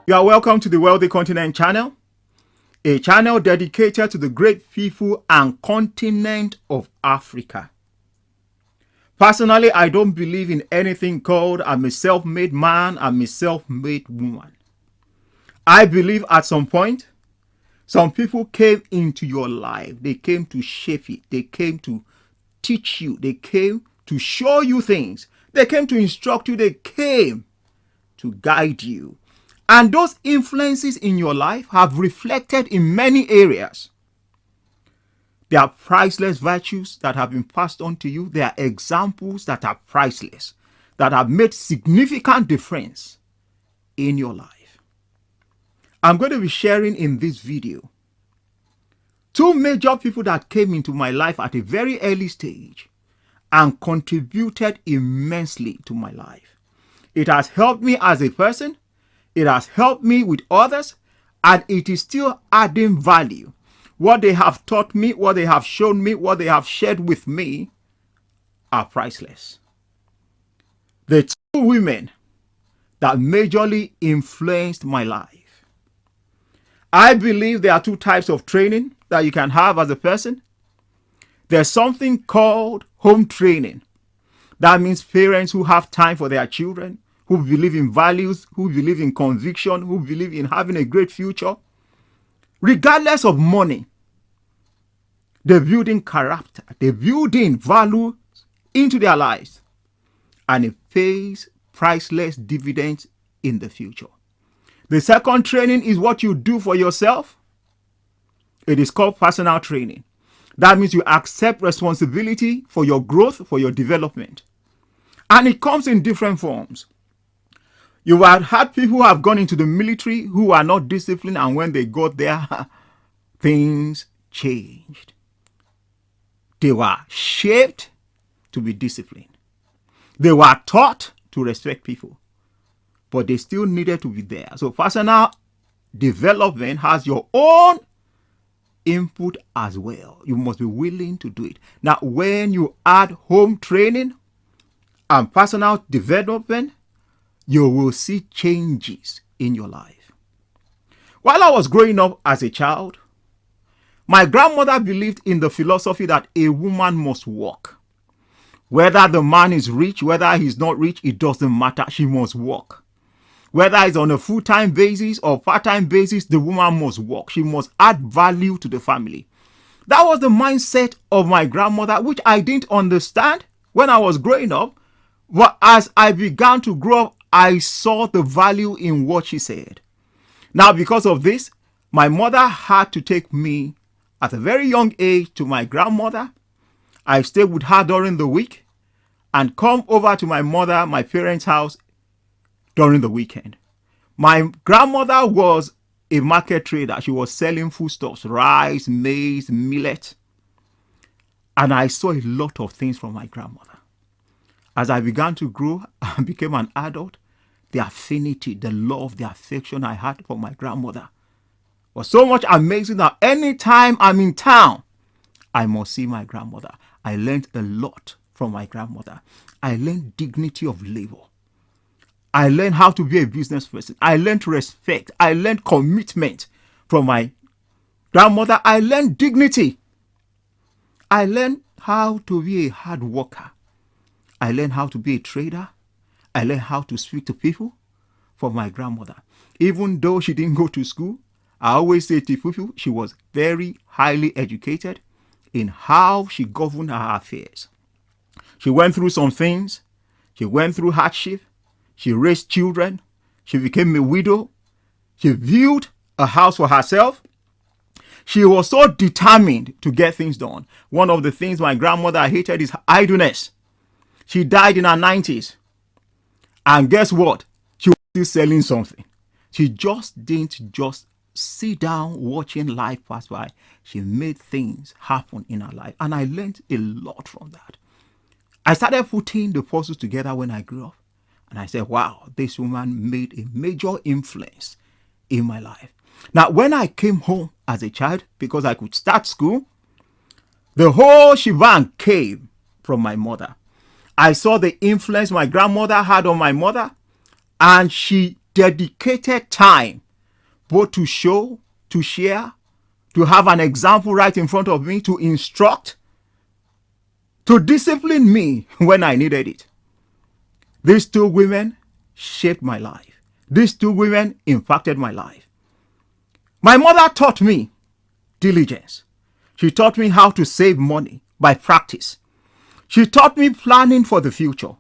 You are welcome to the Wealthy Continent channel, a channel dedicated to the great people and continent of Africa. Personally, I don't believe in anything called I'm a self-made man, I'm a self-made woman. I believe at some point, some people came into your life. They came to shape it. They came to teach you. They came to show you things. They came to instruct you. They came to guide you. And those influences in your life have reflected in many areas. They are priceless virtues that have been passed on to you. They are examples that are priceless, that have made significant difference in your life. I'm going to be sharing in this video two major people that came into my life at a very early stage and contributed immensely to my life. It has helped me as a person. It has helped me with others, and it is still adding value. What they have taught me, what they have shown me, what they have shared with me are priceless. The two women that majorly influenced my life. I believe there are two types of training that you can have as a person. There's something called home training. That means parents who have time for their children, who believe in values, who believe in conviction, who believe in having a great future. Regardless of money, they're building character, they're building values into their lives, and it pays priceless dividends in the future. The second training is what you do for yourself. It is called personal training. That means you accept responsibility for your growth, for your development. And it comes in different forms. You have had people who have gone into the military who are not disciplined, and when they got there, things changed. They were shaped to be disciplined. They were taught to respect people, but they still needed to be there. So personal development has your own input as well. You must be willing to do it. Now, when you add home training and personal development, you will see changes in your life. While I was growing up as a child, my grandmother believed in the philosophy that a woman must work. Whether the man is rich, whether he's not rich, it doesn't matter. She must work. Whether it's on a full-time basis or part-time basis, the woman must work. She must add value to the family. That was the mindset of my grandmother, which I didn't understand when I was growing up. But as I began to grow up, I saw the value in what she said. Now, because of this, my mother had to take me at a very young age to my grandmother. I stayed with her during the week and come over to my parents' house during the weekend. My grandmother was a market trader. She was selling foodstuffs, rice, maize, millet. And I saw a lot of things from my grandmother. As I began to grow and became an adult, the affinity, the love, the affection I had for my grandmother was so much amazing that anytime I'm in town, I must see my grandmother. I learned a lot from my grandmother. I learned dignity of labor. I learned how to be a business person. I learned respect. I learned commitment from my grandmother. I learned dignity. I learned how to be a hard worker. I learned how to be a trader. I learned how to speak to people from my grandmother. Even though she didn't go to school, I always say to people, she was very highly educated in how she governed her affairs. She went through some things. She went through hardship. She raised children. She became a widow. She built a house for herself. She was so determined to get things done. One of the things my grandmother hated is idleness. She died in her 90s. And guess what? She was still selling something. She just didn't just sit down watching life pass by. She made things happen in her life. And I learned a lot from that. I started putting the puzzles together when I grew up. And I said, wow, this woman made a major influence in my life. Now, when I came home as a child, because I could start school, the whole shebang came from my mother. I saw the influence my grandmother had on my mother, and she dedicated time both to show, to share, to have an example right in front of me, to instruct, to discipline me when I needed it. These two women shaped my life. These two women impacted my life. My mother taught me diligence. She taught me how to save money by practice. She taught me planning for the future.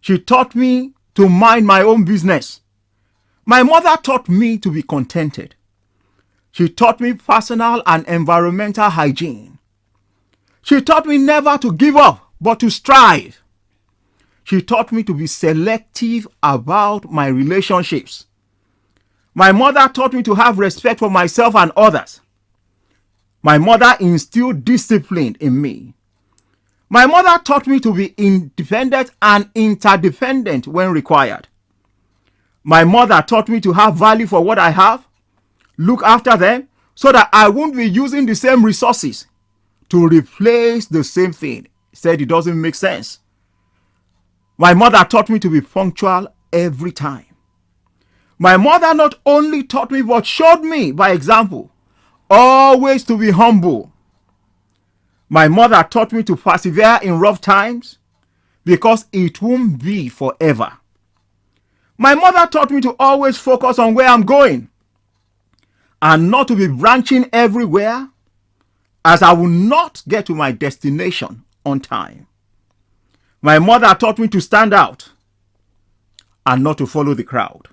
She taught me to mind my own business. My mother taught me to be contented. She taught me personal and environmental hygiene. She taught me never to give up, but to strive. She taught me to be selective about my relationships. My mother taught me to have respect for myself and others. My mother instilled discipline in me. My mother taught me to be independent and interdependent when required. My mother taught me to have value for what I have, look after them, so that I won't be using the same resources to replace the same thing. Said it doesn't make sense. My mother taught me to be punctual every time. My mother not only taught me but showed me by example always to be humble. My mother taught me to persevere in rough times because it won't be forever. My mother taught me to always focus on where I'm going and not to be branching everywhere, as I will not get to my destination on time. My mother taught me to stand out and not to follow the crowd.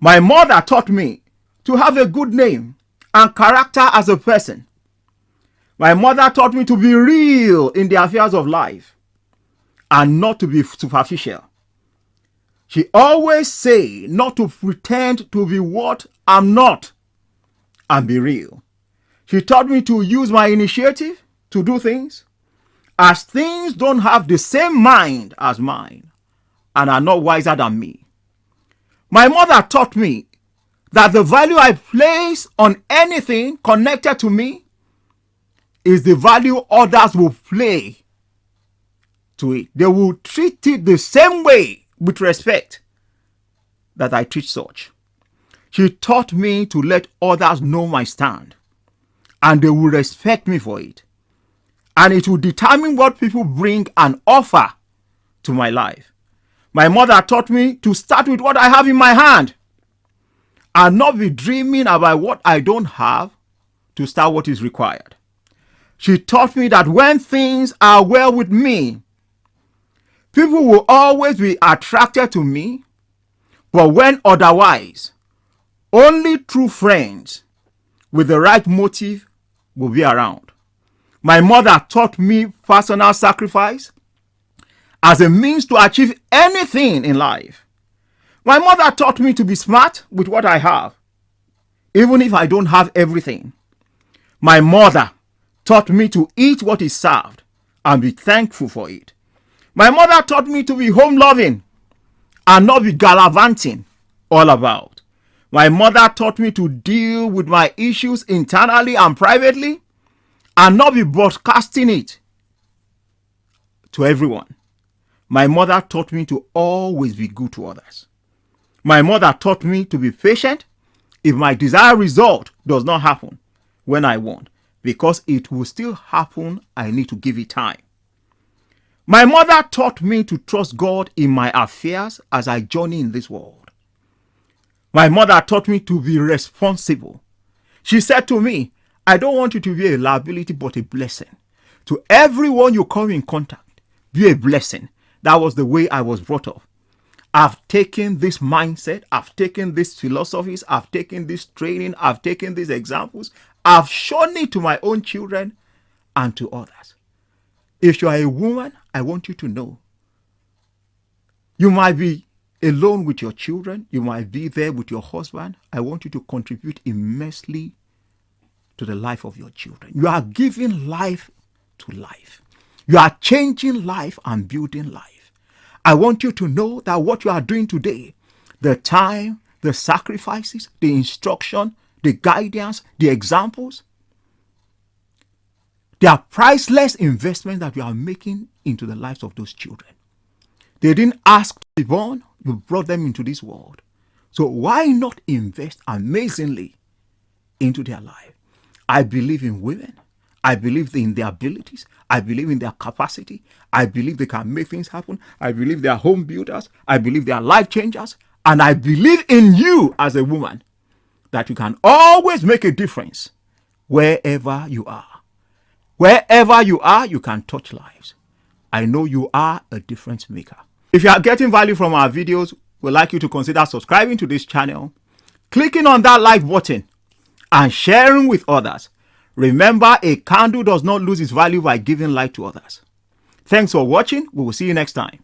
My mother taught me to have a good name and character as a person. My mother taught me to be real in the affairs of life and not to be superficial. She always say not to pretend to be what I'm not and be real. She taught me to use my initiative to do things, as things don't have the same mind as mine and are not wiser than me. My mother taught me that the value I place on anything connected to me is the value others will play to it. They will treat it the same way with respect that I treat such. She taught me to let others know my stand, and they will respect me for it. And it will determine what people bring and offer to my life. My mother taught me to start with what I have in my hand and not be dreaming about what I don't have to start what is required. She taught me that when things are well with me, people will always be attracted to me, but when otherwise, only true friends with the right motive will be around. My mother taught me personal sacrifice as a means to achieve anything in life. My mother taught me to be smart with what I have, even if I don't have everything. My mother taught me to eat what is served and be thankful for it. My mother taught me to be home-loving and not be gallivanting all about. My mother taught me to deal with my issues internally and privately and not be broadcasting it to everyone. My mother taught me to always be good to others. My mother taught me to be patient if my desired result does not happen when I want, because it will still happen. I need to give it time. My mother taught me to trust God in my affairs as I journey in this world. My mother taught me to be responsible. She said to me, I don't want you to be a liability but a blessing. To everyone you come in contact, be a blessing. That was the way I was brought up. I've taken this mindset, I've taken these philosophies, I've taken this training, I've taken these examples, I've shown it to my own children and to others. If you are a woman, I want you to know, you might be alone with your children, you might be there with your husband. I want you to contribute immensely to the life of your children. You are giving life to life. You are changing life and building life. I want you to know that what you are doing today, the time, the sacrifices, the instruction, the guidance, the examples, they are priceless investments that you are making into the lives of those children. They didn't ask to be born, you brought them into this world. So why not invest amazingly into their life? I believe in women. I believe in their abilities. I believe in their capacity. I believe they can make things happen. I believe they are home builders. I believe they are life changers. And I believe in you as a woman that you can always make a difference wherever you are. Wherever you are, you can touch lives. I know you are a difference maker. If you are getting value from our videos, we'd like you to consider subscribing to this channel, clicking on that like button, and sharing with others. Remember, a candle does not lose its value by giving light to others. Thanks for watching. We will see you next time.